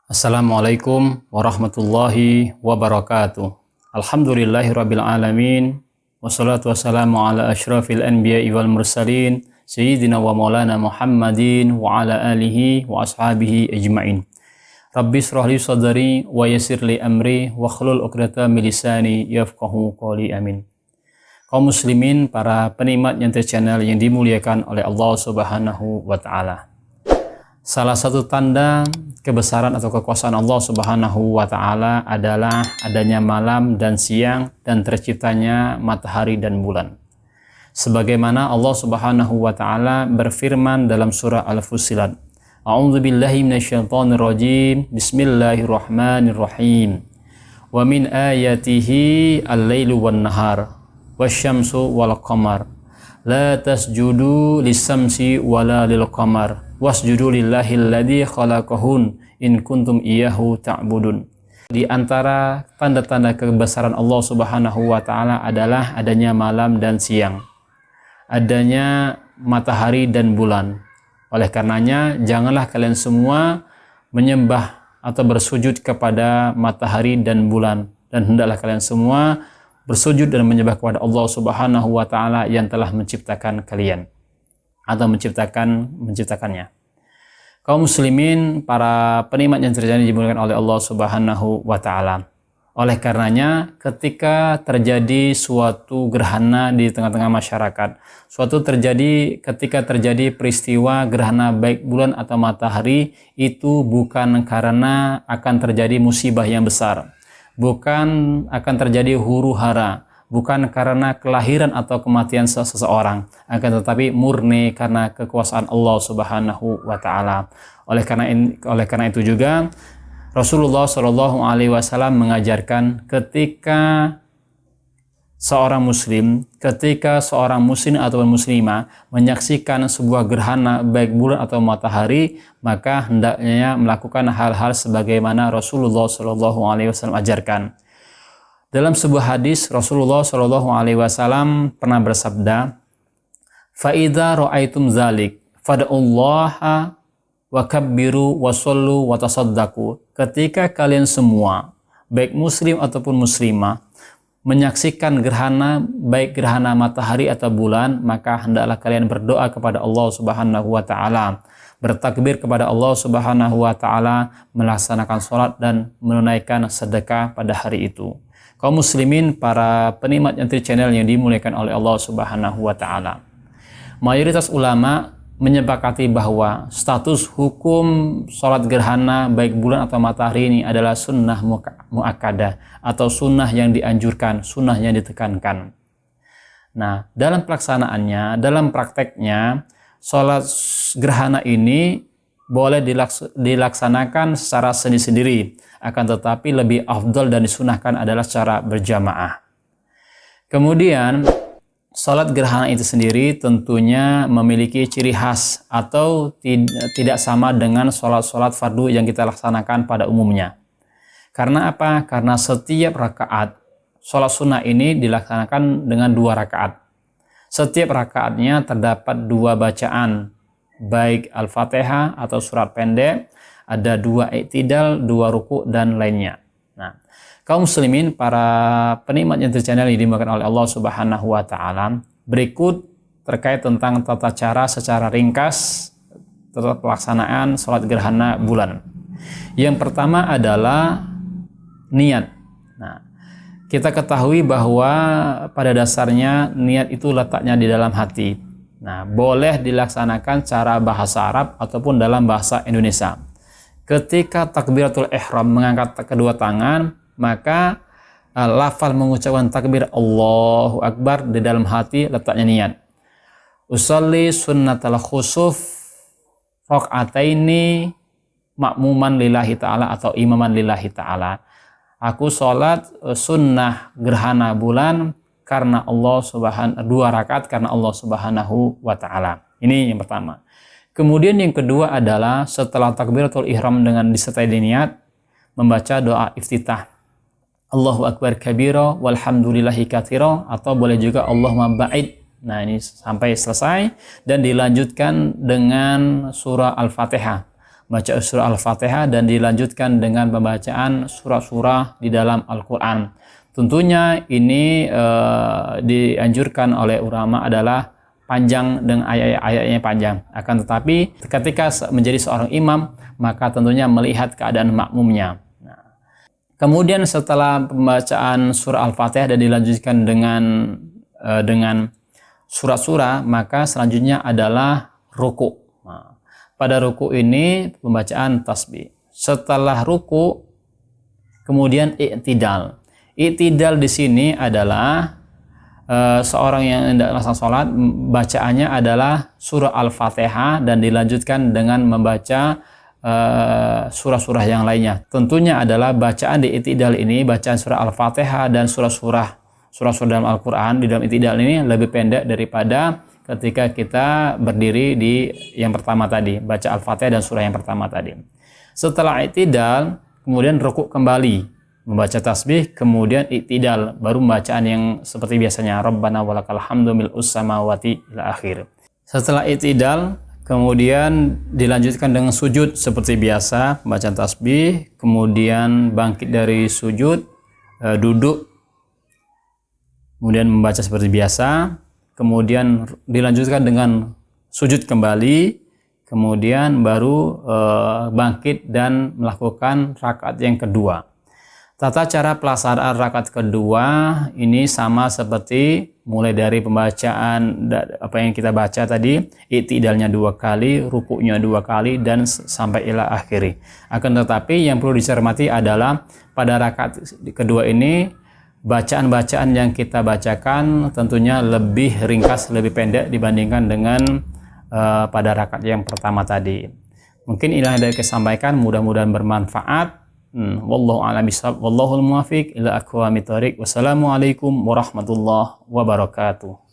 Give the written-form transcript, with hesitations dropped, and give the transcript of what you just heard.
Assalamualaikum warahmatullahi wabarakatuh. Alhamdulillahirabbil alamin. Wassalatu wassalamu ala asyrafil anbiya'i wal mursalin sayyidina wa maulana Muhammadin wa ala alihi wa ashabihi ajma'in. Rabbi shrah li sadri wa yassir li amri wa hlul 'uqdatam min lisani yafqahu qawli. Amin. Kaum muslimin, para penikmat Nyantai Channel yang dimuliakan oleh Allah Subhanahu wa taala. Salah satu tanda kebesaran atau kekuasaan Allah Subhanahu wa taala adalah adanya malam dan siang dan terciptanya matahari dan bulan. Sebagaimana Allah Subhanahu wa taala berfirman dalam surah Al-Fussilat, A'udzubillahi minasyaitonir rajim. Bismillahirrahmanirrahim. Wa min ayatihi al-lailu wan nahar wasyamsu wal qamar la tasjudu lis-samsi wala lil-qamar wasjudu lillahi alladzi khalaqahun in kuntum iyyahu ta'budun. Di antara tanda-tanda kebesaran Allah Subhanahu wa taala adalah adanya malam dan siang, adanya matahari dan bulan. Oleh karenanya, janganlah kalian semua menyembah atau bersujud kepada matahari dan bulan, dan hendaklah kalian semua bersujud dan menyembah kepada Allah Subhanahu wa taala yang telah menciptakan kalian atau menciptakannya. Kaum muslimin, para penikmat yang terjadi dimuliakan oleh Allah Subhanahu wa taala. Oleh karenanya, ketika terjadi suatu gerhana di tengah-tengah masyarakat, ketika terjadi peristiwa gerhana baik bulan atau matahari, itu bukan karena akan terjadi musibah yang besar, bukan akan terjadi huru-hara, bukan karena kelahiran atau kematian seseorang, akan tetapi murni karena kekuasaan Allah Subhanahu wa taala. Oleh karena itu juga Rasulullah Shallallahu alaihi wasallam mengajarkan ketika seorang muslim atau muslimah menyaksikan sebuah gerhana baik bulan atau matahari, maka hendaknya melakukan hal-hal sebagaimana Rasulullah Shallallahu alaihi wasallam ajarkan. Dalam sebuah hadis, Rasulullah Shallallahu alaihi wasallam pernah bersabda, "Fa idza ra'aitum dzalik fad'ullaha wa kabbiru wa shollu wa tasaddaqu." Ketika kalian semua, baik muslim ataupun muslimah, menyaksikan gerhana, baik gerhana matahari atau bulan, maka hendaklah kalian berdoa kepada Allah Subhanahu wa taala, bertakbir kepada Allah Subhanahu wa taala, melaksanakan sholat dan menunaikan sedekah pada hari itu. Kaum muslimin, para penikmat Nyantai Channel yang dimuliakan oleh Allah Subhanahu wa taala. Mayoritas ulama menyepakati bahwa status hukum sholat gerhana baik bulan atau matahari ini adalah sunnah muakkadah atau sunnah yang dianjurkan, sunnah yang ditekankan. Nah, dalam pelaksanaannya, dalam prakteknya, sholat gerhana ini boleh dilaksanakan secara sendiri-sendiri, akan tetapi lebih afdal dan disunahkan adalah secara berjamaah. Kemudian, sholat gerhana itu sendiri tentunya memiliki ciri khas atau tidak sama dengan sholat-sholat fardu yang kita laksanakan pada umumnya. Karena apa? Karena setiap rakaat sholat sunnah ini dilaksanakan dengan 2 rakaat. Setiap rakaatnya terdapat 2 bacaan, baik Al-Fatihah atau surat pendek, ada 2 i'tidal, 2 ruku' dan lainnya. Nah, kaum muslimin, para penikmat Nyantai Channel yang dimuliakan oleh Allah Subhanahu wa taala, berikut terkait tentang tata cara secara ringkas tentang pelaksanaan sholat gerhana bulan. Yang pertama adalah niat. Nah, kita ketahui bahwa pada dasarnya niat itu letaknya di dalam hati. Nah, boleh dilaksanakan cara bahasa Arab ataupun dalam bahasa Indonesia. Ketika takbiratul ihram, mengangkat kedua tangan, maka lafal mengucapkan takbir Allahu Akbar, di dalam hati letaknya niat. Usolli sunnatal khusuf raq'ataini makmuman lillahi ta'ala atau imaman lillahi ta'ala. Aku sholat sunnah gerhana bulan karena Allah Subhanahu 2 rakaat karena Allah Subhanahu wa taala. Ini yang pertama. Kemudian yang kedua adalah setelah takbiratul ihram dengan disertai niat, membaca doa iftitah. Allahu akbar kabira walhamdulillahi katsira, atau boleh juga Allahumma ba'id. Nah, ini sampai selesai dan dilanjutkan dengan surah Al-Fatihah. baca surah Al-Fatihah dan dilanjutkan dengan pembacaan surah-surah di dalam Al-Quran. Tentunya ini dianjurkan oleh ulama adalah panjang dengan ayat-ayatnya panjang. Akan tetapi ketika menjadi seorang imam, maka tentunya melihat keadaan makmumnya. Kemudian setelah pembacaan surah Al-Fatihah dan dilanjutkan dengan surah-surah, maka selanjutnya adalah ruku. Nah, pada ruku ini pembacaan tasbih. Setelah ruku, kemudian i'tidal. I'tidal di sini adalah seorang yang hendak melaksanakan sholat, bacaannya adalah surah Al-Fatihah dan dilanjutkan dengan membaca surah-surah yang lainnya. Tentunya adalah bacaan di i'tidal ini, bacaan surah Al-Fatihah dan surah-surah dalam Al-Quran di dalam i'tidal ini lebih pendek daripada ketika kita berdiri di yang pertama tadi, baca Al-Fatihah dan surah yang pertama tadi. Setelah i'tidal, kemudian rukuk kembali, membaca tasbih, kemudian i'tidal, baru bacaan yang seperti biasanya, Rabbana walakal hamdu mil'us samawati ila akhir. Setelah i'tidal, kemudian dilanjutkan dengan sujud seperti biasa, bacaan tasbih, kemudian bangkit dari sujud, duduk, kemudian membaca seperti biasa, kemudian dilanjutkan dengan sujud kembali, kemudian baru bangkit dan melakukan rakaat yang kedua. Tata cara pelaksanaan rakaat kedua ini sama seperti mulai dari pembacaan apa yang kita baca tadi, i'tidalnya 2 kali, rukuknya 2 kali, dan sampai ila akhiri. Akan tetapi yang perlu dicermati adalah pada rakaat kedua ini bacaan-bacaan yang kita bacakan tentunya lebih ringkas, lebih pendek dibandingkan dengan pada rakaat yang pertama tadi. Mungkin inilah yang dapat saya sampaikan, mudah-mudahan bermanfaat. Wallahu a'lam bishawab, wallahul muwaffiq ila aqwamit thoriq. Wassalamualaikum warahmatullahi wabarakatuh.